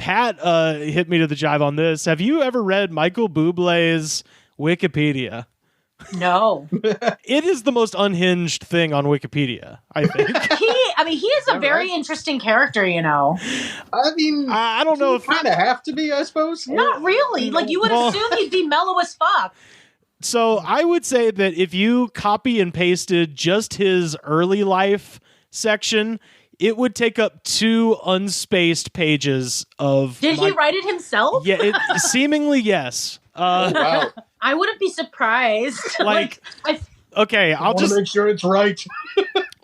Pat hit me to the jive on this. Have you ever read Michael Bublé's Wikipedia? No. It is the most unhinged thing on Wikipedia, I think. He is a very interesting character, you know. I mean, I don't know if kind of have to be, I suppose. Not really. Like, you would assume he'd be mellow as fuck. So I would say that if you copy and pasted just his early life section, it would take up 2 unspaced pages of... Did he write it himself? Yeah, seemingly yes. Wow. I wouldn't be surprised. Okay, I'll just make sure it's right.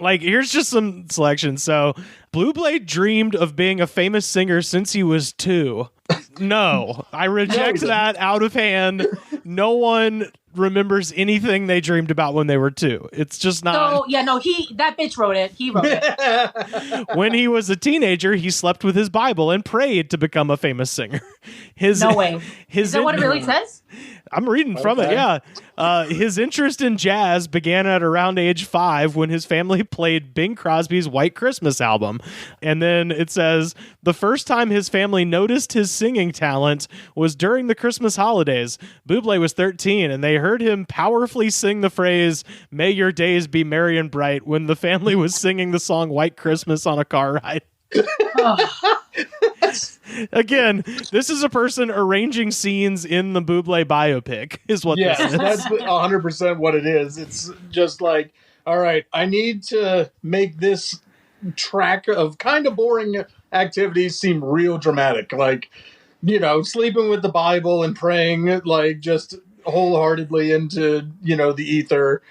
Here's just some selections. So, Bublé dreamed of being a famous singer since he was 2. No, I reject that out of hand. No one remembers anything they dreamed about when they were 2. It's just not. So, yeah, no, that bitch wrote it. He wrote it. When he was a teenager, he slept with his Bible and prayed to become a famous singer. No way. Is that what it really says? I'm reading from it, yeah. His interest in jazz began at around age 5 when his family played Bing Crosby's White Christmas album. And then it says, the first time his family noticed his singing talent was during the Christmas holidays. Bublé was 13, and they heard him powerfully sing the phrase, "May your days be merry and bright," when the family was singing the song White Christmas on a car ride. Again, this is a person arranging scenes in the Bublé biopic, is what this is. That's 100% what it is. It's just like, all right, I need to make this track of kind of boring activities seem real dramatic. Like, sleeping with the Bible and praying, like, just wholeheartely into, the ether.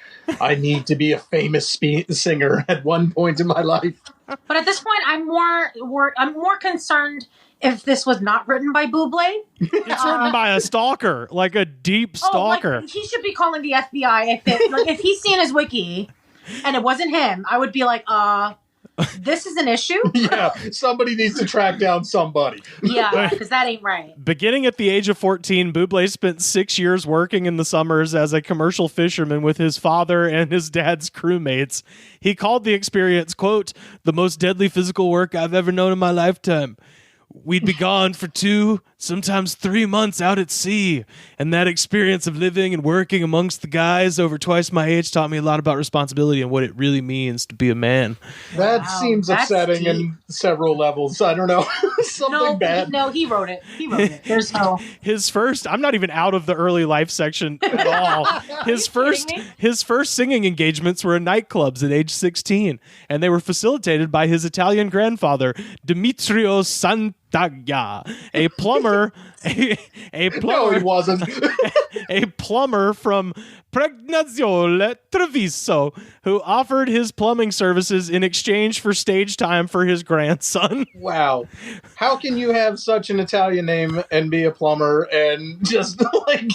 I need to be a famous singer at one point in my life. But at this point, I'm more concerned if this was not written by Bublé. It's written by a stalker, like a deep stalker. He should be calling the FBI if he's seen his wiki and it wasn't him. I would be like, this is an issue? Yeah, somebody needs to track down somebody. Yeah, because that ain't right. Beginning at the age of 14, Bublé spent 6 years working in the summers as a commercial fisherman with his father and his dad's crewmates. He called the experience, quote, "the most deadly physical work I've ever known in my lifetime. We'd be gone for 2, sometimes 3 months out at sea, and that experience of living and working amongst the guys over twice my age taught me a lot about responsibility and what it really means to be a man." That seems upsetting in several levels. I don't know. Something bad. No, he wrote it. There's no... His first, I'm not even out of the early life section at all. His first singing engagements were in nightclubs at age 16, and they were facilitated by his Italian grandfather, Demetrio Santaglia, a plumber. A plumber. No, he wasn't. A plumber from Pregnazziole, Treviso, who offered his plumbing services in exchange for stage time for his grandson. Wow. How can you have such an Italian name and be a plumber and just, like,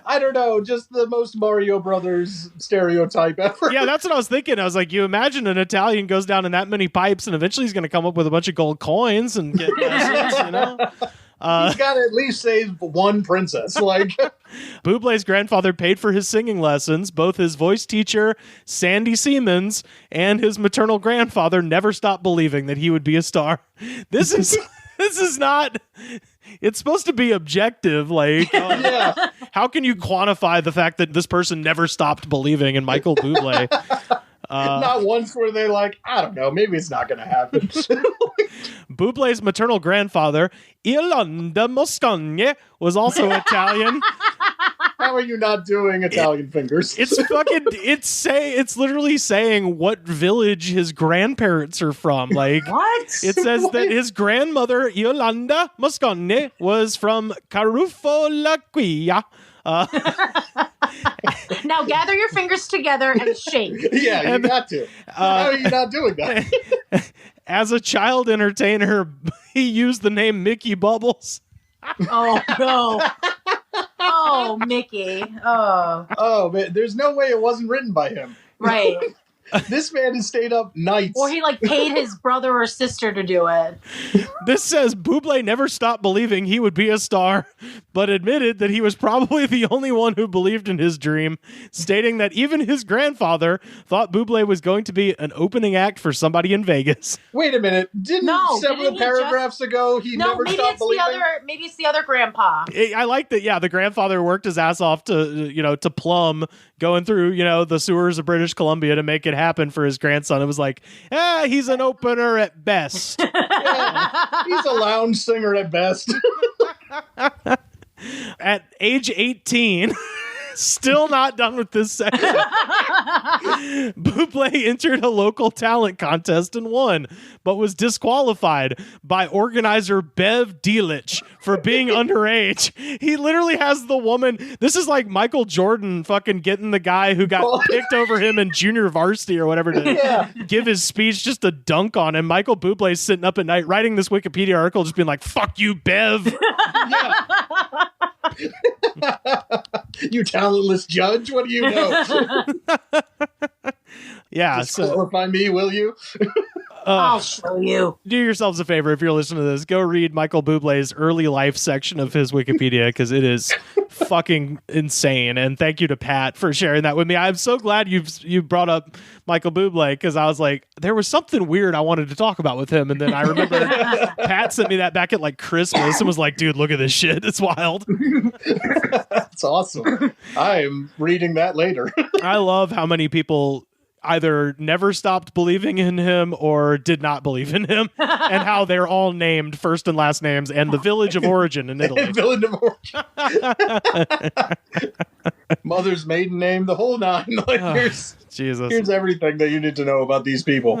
I don't know, just the most Mario Brothers stereotype ever? Yeah, that's what I was thinking. I was like, you imagine an Italian goes down in that many pipes and eventually he's going to come up with a bunch of gold coins and get lessons, He's got to at least save one princess. Like, Bublé's grandfather paid for his singing lessons. Both his voice teacher, Sandy Siemens, and his maternal grandfather never stopped believing that he would be a star. This is not... It's supposed to be objective. Like, how can you quantify the fact that this person never stopped believing in Michael Bublé? Not once were they like, I don't know, maybe it's not going to happen. Bublé's maternal grandfather, Iolanda Moscone, was also Italian. How are you not doing Italian fingers? It's literally saying what village his grandparents are from. Like, what? It says that his grandmother, Iolanda Moscone, was from Carufo La Quia. Now gather your fingers together and shake. Yeah, you got to. How are you not doing that? As a child entertainer, he used the name Mickey Bubbles. Oh, no. Oh, Mickey. Oh. Oh, man, there's no way it wasn't written by him. Right. This man has stayed up nights. Or he like paid his brother or sister to do it. This says Bublé never stopped believing he would be a star, but admitted that he was probably the only one who believed in his dream, stating that even his grandfather thought Bublé was going to be an opening act for somebody in Vegas. Wait a minute. Didn't several paragraphs ago he never stopped believing? Maybe it's the other grandpa. I like that, yeah, the grandfather worked his ass off to plumb going through, the sewers of British Columbia to make it happen for his grandson. It was like, he's an opener at best. Yeah, he's a lounge singer at best. At age 18, still not done with this section, Bublé entered a local talent contest and won, but was disqualified by organizer Bev Delitzsch for being underage. He literally has the woman. This is like Michael Jordan fucking getting the guy who got picked over him in junior varsity or whatever to give his speech just to dunk on him. Michael Bublé's sitting up at night writing this Wikipedia article just being like, fuck you, Bev. You talentless judge, what do you know? Yeah, disqualify me, will you? I'll show you. Do yourselves a favor if you're listening to this. Go read Michael Bublé's early life section of his Wikipedia because it is fucking insane. And thank you to Pat for sharing that with me. I'm so glad you brought up Michael Bublé because I was like, there was something weird I wanted to talk about with him. And then I remember Pat sent me that back at like Christmas and was like, dude, look at this shit. It's wild. That's awesome. I am reading that later. I love how many people either never stopped believing in him or did not believe in him, and how they're all named first and last names and the village of origin in Italy. Village of origin. Mother's maiden name, the whole nine. Like, here's Jesus. Here's everything that you need to know about these people.